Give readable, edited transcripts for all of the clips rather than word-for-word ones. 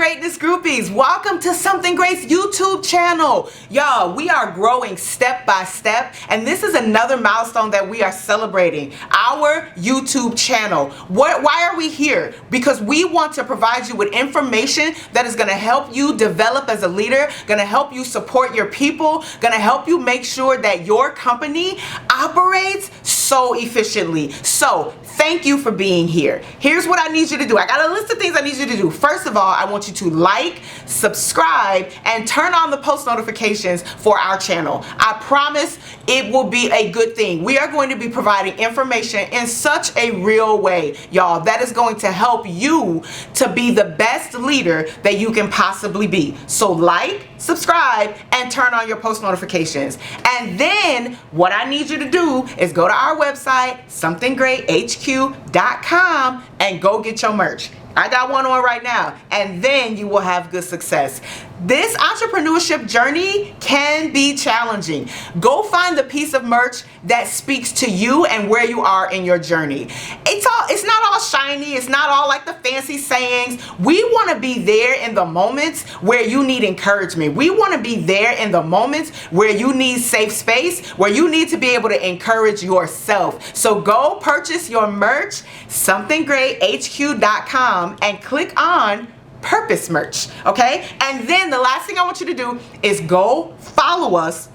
Greatness groupies, welcome to Something Great's YouTube channel. Y'all, we are growing step by step, and this is another milestone that we are celebrating, our YouTube channel. Why are we here? Because we want to provide you with information that is going to help you develop as a leader, going to help you support your people, going to help you make sure that your company operates so efficiently. So thank you for being here. Here's what I need you to do. I got a list of things I need you to do. First of all, I want you to like, subscribe, and turn on the post notifications for our channel. I promise it will be a good thing. We are going to be providing information in such a real way, y'all, that is going to help you to be the best leader that you can possibly be. So like, subscribe, and turn on your post notifications. And then what I need you to do is go to our website, somethinggreathq.com, and go get your merch. I got one on right now, and then you will have good success. This entrepreneurship journey can be challenging. Go find the piece of merch that speaks to you and where you are in your journey. It's not all shiny. It's not all like the fancy sayings. We want to be there in the moments where you need encouragement. We want to be there in the moments where you need safe space, where you need to be able to encourage yourself. So go purchase your merch, somethinggreathq.com, and click on Purpose merch, okay? And then the last thing I want you to do is go follow us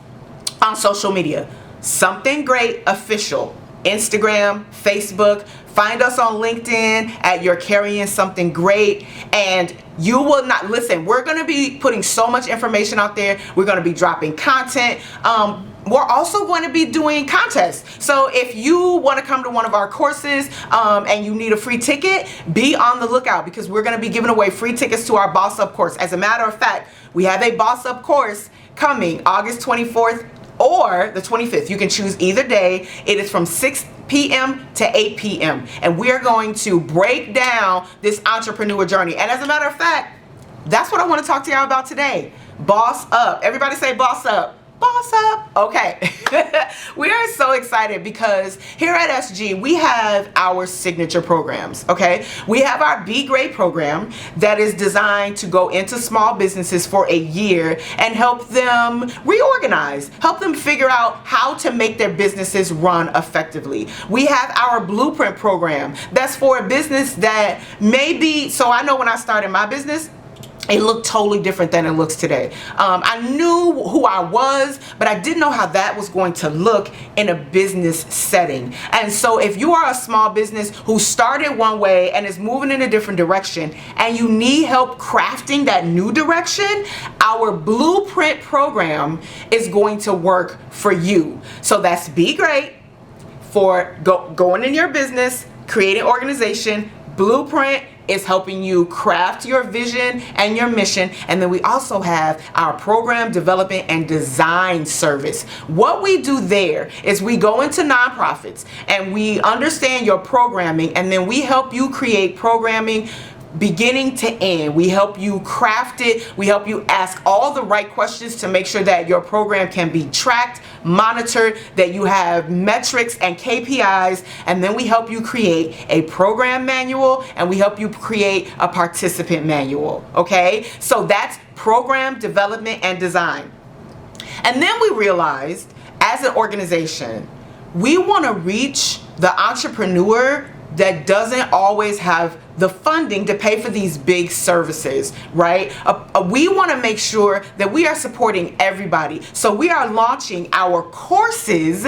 on social media. Something Great Official, Instagram, Facebook. Find us on LinkedIn at You're Carrying Something Great, and you will not, listen, we're going to be putting so much information out there. We're going to be dropping content. We're also going to be doing contests. So if you want to come to one of our courses and you need a free ticket, be on the lookout, because we're going to be giving away free tickets to our Boss Up course. As a matter of fact, we have a Boss Up course coming August 24th or the 25th. You can choose either day. It is from 6 p.m. to 8 p.m. And we are going to break down this entrepreneur journey. And as a matter of fact, that's what I want to talk to y'all about today. Boss Up. Everybody say boss up. Boss up. Okay. We are so excited because here at SG, we have our signature programs, okay? We have our BeGreat program that is designed to go into small businesses for a year and help them reorganize, help them figure out how to make their businesses run effectively. We have our Blueprint program that's for a business that maybe, so I know when I started my business, it looked totally different than it looks today. I knew who I was, but I didn't know how that was going to look in a business setting. And so if you are a small business who started one way and is moving in a different direction, and you need help crafting that new direction, our Blueprint program is going to work for you. So that's BeGreat for going in your business, creating organization. Blueprint is helping you craft your vision and your mission. And then we also have our program development and design service. What we do there is we go into nonprofits and we understand your programming, and then we help you create programming beginning to end. We help you craft it. We help you ask all the right questions to make sure that your program can be tracked, monitored, that you have metrics and KPIs, and then we help you create a program manual, and we help you create a participant manual, okay? So that's program development and design. And then we realized, as an organization, we want to reach the entrepreneur that doesn't always have the funding to pay for these big services, right? We want to make sure that we are supporting everybody. So we are launching our courses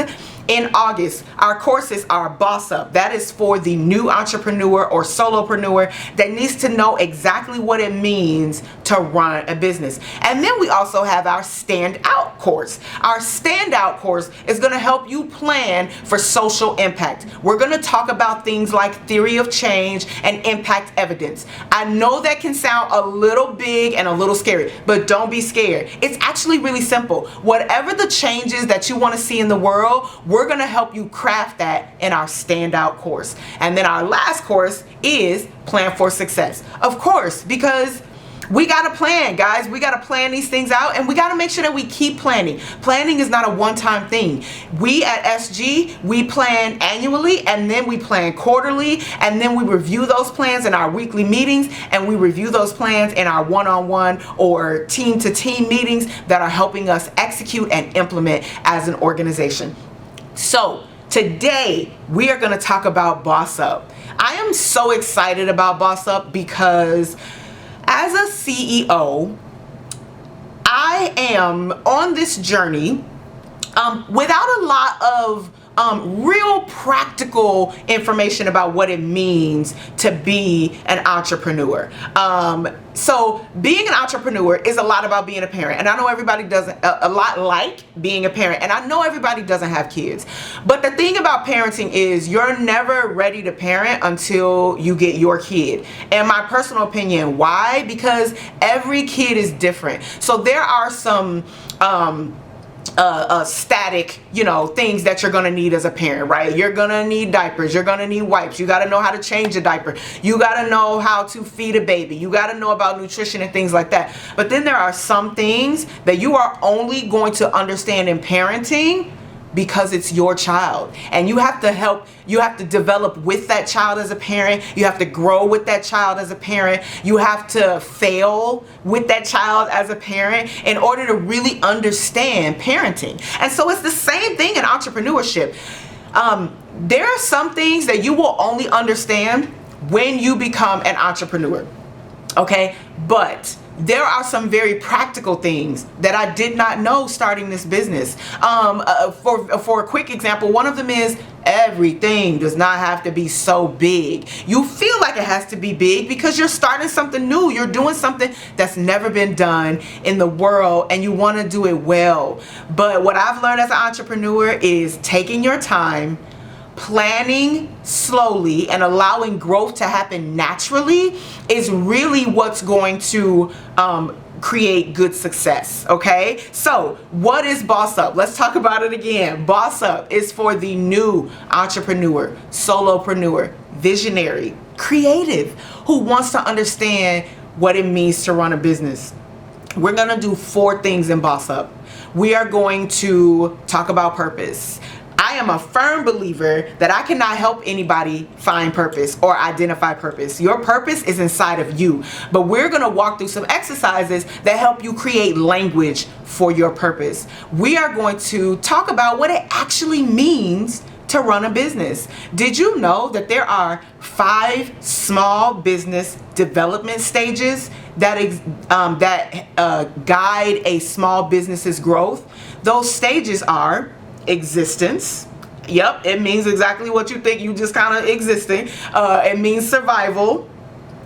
in August. Our courses are Boss Up. That is for the new entrepreneur or solopreneur that needs to know exactly what it means to run a business. And then we also have our Stand Out course. Our Stand Out course is going to help you plan for social impact. We're going to talk about things like theory of change and impact evidence. I know that can sound a little big and a little scary, but don't be scared. It's actually really simple. Whatever the changes that you want to see in the world, we're going to help you craft that in our Standout course. And then our last course is Plan for Success. Of course, because We got to plan, guys. We got to plan these things out, and we got to make sure that we keep planning. Planning is not a one-time thing. We at SG, we plan annually, and then we plan quarterly, and then we review those plans in our weekly meetings, and we review those plans in our one-on-one or team-to-team meetings that are helping us execute and implement as an organization. So today, we are going to talk about Boss Up. I am so excited about Boss Up because as a CEO, I am on this journey without a lot of real practical information about what it means to be an entrepreneur. So being an entrepreneur is a lot about being a parent, and I know everybody doesn't, a lot like being a parent, and I know everybody doesn't have kids. But the thing about parenting is you're never ready to parent until you get your kid. In my personal opinion, why? Because every kid is different. So there are some static, things that you're gonna need as a parent, right? You're gonna need diapers, you're gonna need wipes, you gotta know how to change a diaper, you gotta know how to feed a baby, you gotta know about nutrition and things like that. But then there are some things that you are only going to understand in parenting because it's your child, and you have to develop with that child as a parent. You have to grow with that child as a parent. You have to fail with that child as a parent in order to really understand parenting. And so it's the same thing in entrepreneurship. There are some things that you will only understand when you become an entrepreneur, okay? But there are some very practical things that I did not know starting this business. For a quick example, one of them is everything does not have to be so big. You feel like it has to be big because you're starting something new. You're doing something that's never been done in the world, and you want to do it well. But what I've learned as an entrepreneur is taking your time, planning slowly, and allowing growth to happen naturally is really what's going to create good success. Okay, so what is Boss Up? Let's talk about it again. Boss Up is for the new entrepreneur, solopreneur, visionary, creative, who wants to understand what it means to run a business. We're gonna do 4 things in Boss Up. We are going to talk about purpose. I am a firm believer that I cannot help anybody find purpose or identify purpose. Your purpose is inside of you. But we're going to walk through some exercises that help you create language for your purpose. We are going to talk about what it actually means to run a business. Did you know that there are 5 small business development stages that guide a small business's growth? Those stages are existence. Yep, it means exactly what you think. You just kind of existing. It means survival.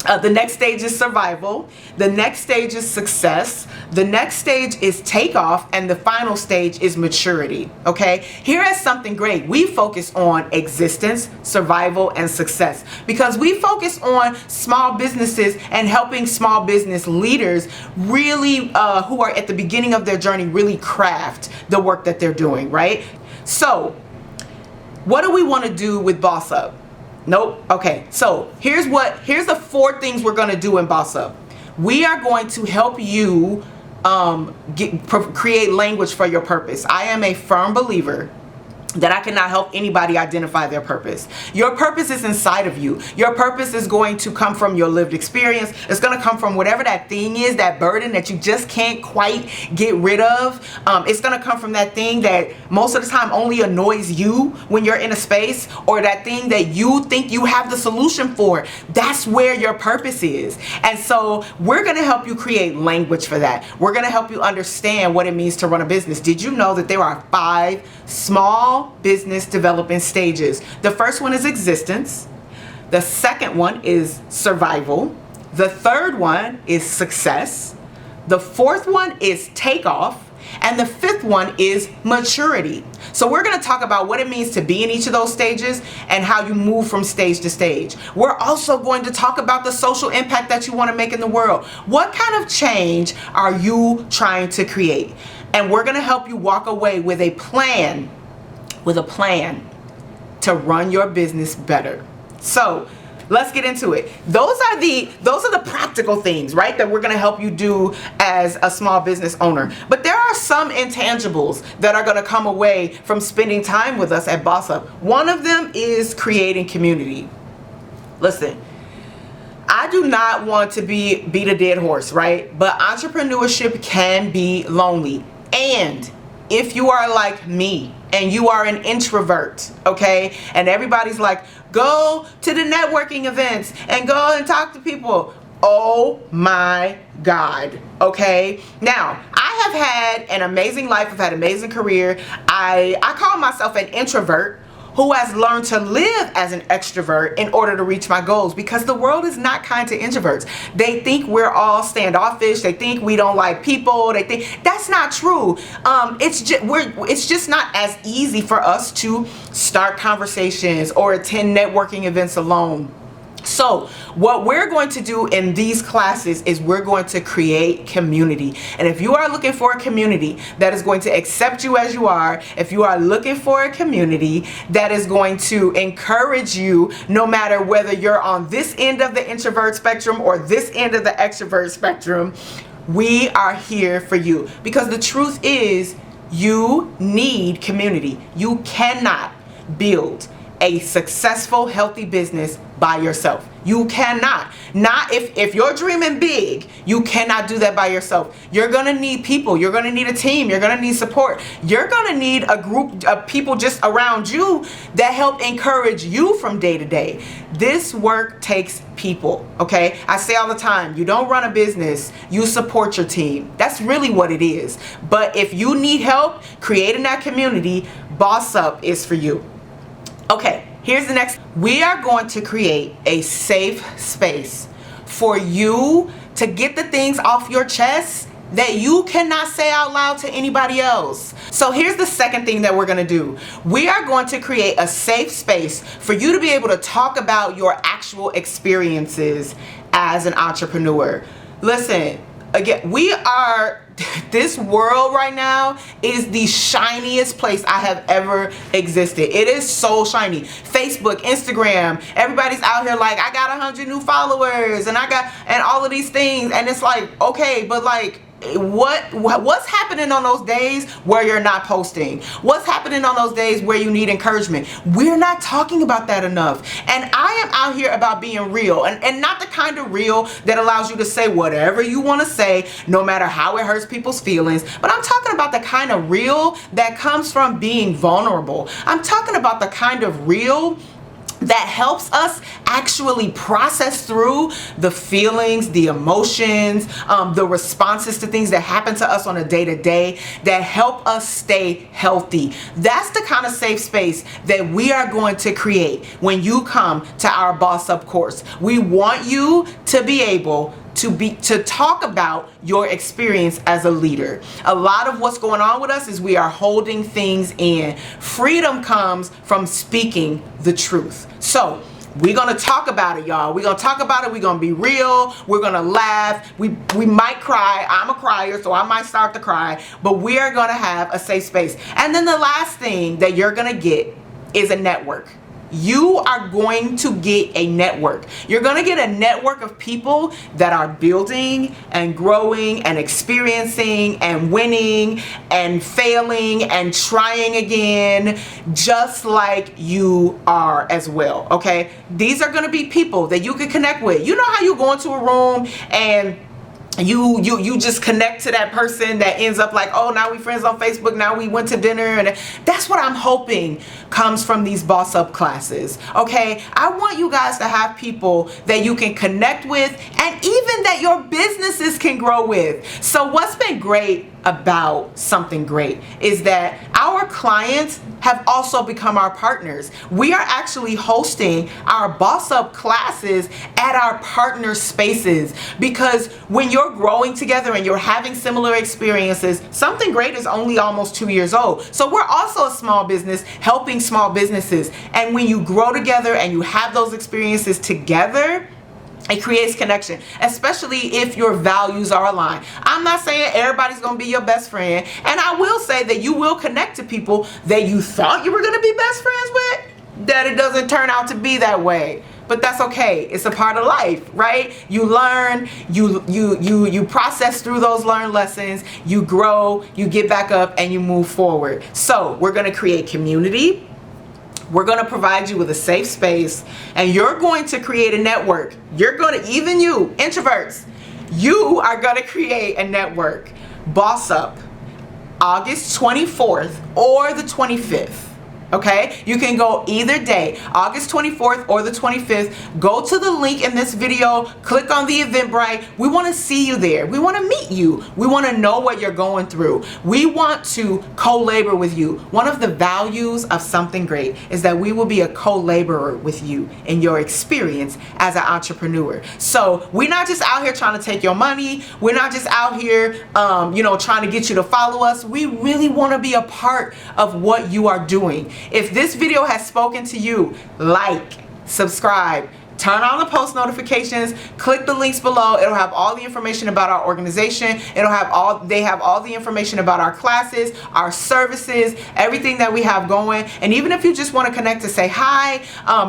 The next stage is survival. The next stage is success. The next stage is takeoff, and the final stage is maturity. Okay, here is something great. We focus on existence, survival, and success because we focus on small businesses and helping small business leaders really who are at the beginning of their journey really craft the work that they're doing, right? So what do we want to do with Boss Up? Nope. Okay, so here's the 4 things we're going to do in Boss Up. We are going to help you create language for your purpose. I am a firm believer that I cannot help anybody identify their purpose. Your purpose is inside of you. Your purpose is going to come from your lived experience. It's going to come from whatever that thing is, that burden that you just can't quite get rid of. It's going to come from that thing that most of the time only annoys you when you're in a space, or that thing that you think you have the solution for. That's where your purpose is. And so we're going to help you create language for that. We're going to help you understand what it means to run a business. Did you know that there are 5 small business development stages? The first one is existence. The second one is survival. The third one is success. The fourth one is takeoff. And the 5th one is maturity. So we're going to talk about what it means to be in each of those stages and how you move from stage to stage. We're also going to talk about the social impact that you want to make in the world. What kind of change are you trying to create? And we're going to help you walk away with a plan to run your business better. So let's get into it. Those are the practical things, right, that we're going to help you do as a small business owner. But there are some intangibles that are going to come away from spending time with us at Boss Up. One of them is creating community. Listen, I do not want to beat a dead horse, right? But entrepreneurship can be lonely. And if you are like me and you are an introvert, okay, and everybody's like, go to the networking events and go and talk to people. Oh my God, okay? Now, I have had an amazing life. I've had an amazing career. I call myself an introvert who has learned to live as an extrovert in order to reach my goals, because the world is not kind to introverts. They think we're all standoffish. They think we don't like people. They think that's not true. It's just not as easy for us to start conversations or attend networking events alone. So what we're going to do in these classes is we're going to create community. And if you are looking for a community that is going to accept you as you are, if you are looking for a community that is going to encourage you no matter whether you're on this end of the introvert spectrum or this end of the extrovert spectrum, we are here for you. Because the truth is, you need community. You cannot build a successful, healthy business by yourself. You cannot. Not if you're dreaming big, you cannot do that by yourself. You're gonna need people. You're gonna need a team. You're gonna need support. You're gonna need a group of people just around you that help encourage you from day to day. This work takes people, okay? I say all the time, you don't run a business, you support your team. That's really what it is. But if you need help creating that community, Boss Up is for you. Okay, here's the next. We are going to create a safe space for you to get the things off your chest that you cannot say out loud to anybody else. So here's the second thing that we're gonna do. We are going to create a safe space for you to be able to talk about your actual experiences as an entrepreneur. Listen, again, this world right now is the shiniest place I have ever existed. It is so shiny. Facebook, Instagram, everybody's out here like, I got 100 new followers and all of these things. And it's like, okay, but like, what's happening on those days where you're not posting? What's happening on those days where you need encouragement? We're not talking about that enough. And I am out here about being real, and not the kind of real that allows you to say whatever you want to say, no matter how it hurts people's feelings. But I'm talking about the kind of real that comes from being vulnerable. I'm talking about the kind of real that helps us actually process through the feelings, the emotions, the responses to things that happen to us on a day-to-day that help us stay healthy. That's the kind of safe space that we are going to create when you come to our Boss Up course. We want you to be able to talk about your experience as a leader. A lot of what's going on with us is we are holding things in. Freedom comes from speaking the truth. So we're gonna talk about it, y'all. We're gonna talk about it. We're gonna be real. We're gonna laugh. We might cry. I'm a crier, so I might start to cry. But we are gonna have a safe space. And then the last thing that you're gonna get is a network. You are going to get a network. You're going to get a network of people that are building and growing and experiencing and winning and failing and trying again, just like you are as well, okay? These are going to be people that you can connect with. You know how you go into a room and you just connect to that person that ends up like, oh, now we friends on Facebook, now we went to dinner. And that's what I'm hoping comes from these Boss Up classes, okay? I want you guys to have people that you can connect with and even that your businesses can grow with. So what's been great about Something Great is that our clients have also become our partners. We are actually hosting our Boss Up classes at our partner spaces, because when you're growing together and you're having similar experiences, Something Great is only almost 2 years old. So we're also a small business helping small businesses. And when you grow together and you have those experiences together, it creates connection, especially if your values are aligned. I'm not saying everybody's going to be your best friend. And I will say that you will connect to people that you thought you were going to be best friends with, that it doesn't turn out to be that way. but that's okay. It's a part of life, right? You learn, you process through those learned lessons, you grow, you get back up, and you move forward. So we're going to create community. We're going to provide you with a safe space, and you're going to create a network. You're going to, even you, introverts, you are going to create a network. Boss Up, August 24th or the 25th. Okay, you can go either day, August 24th or the 25th. Go to the link in this video, click on the Eventbrite. We want to see you there. We want to meet you. We want to know what you're going through. We want to co-labor with you. One of the values of Something Great is that we will be a co-laborer with you in your experience as an entrepreneur. So we're not just out here trying to take your money. We're not just out here, trying to get you to follow us. We really want to be a part of what you are doing. If this video has spoken to you, like, subscribe, turn on the post notifications, click the links below. It'll have all the information about our organization. They have all the information about our classes, our services, everything that we have going. And even if you just want to connect to say hi,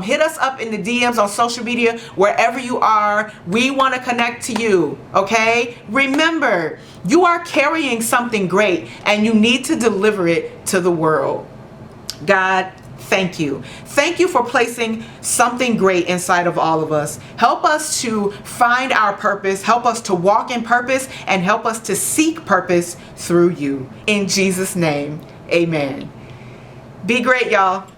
hit us up in the DMs on social media, wherever you are. We want to connect to you, okay? Remember, you are carrying something great and you need to deliver it to the world. God, thank you. Thank you for placing something great inside of all of us. Help us to find our purpose. Help us to walk in purpose, and help us to seek purpose through you. In Jesus' name, amen. Be great, y'all.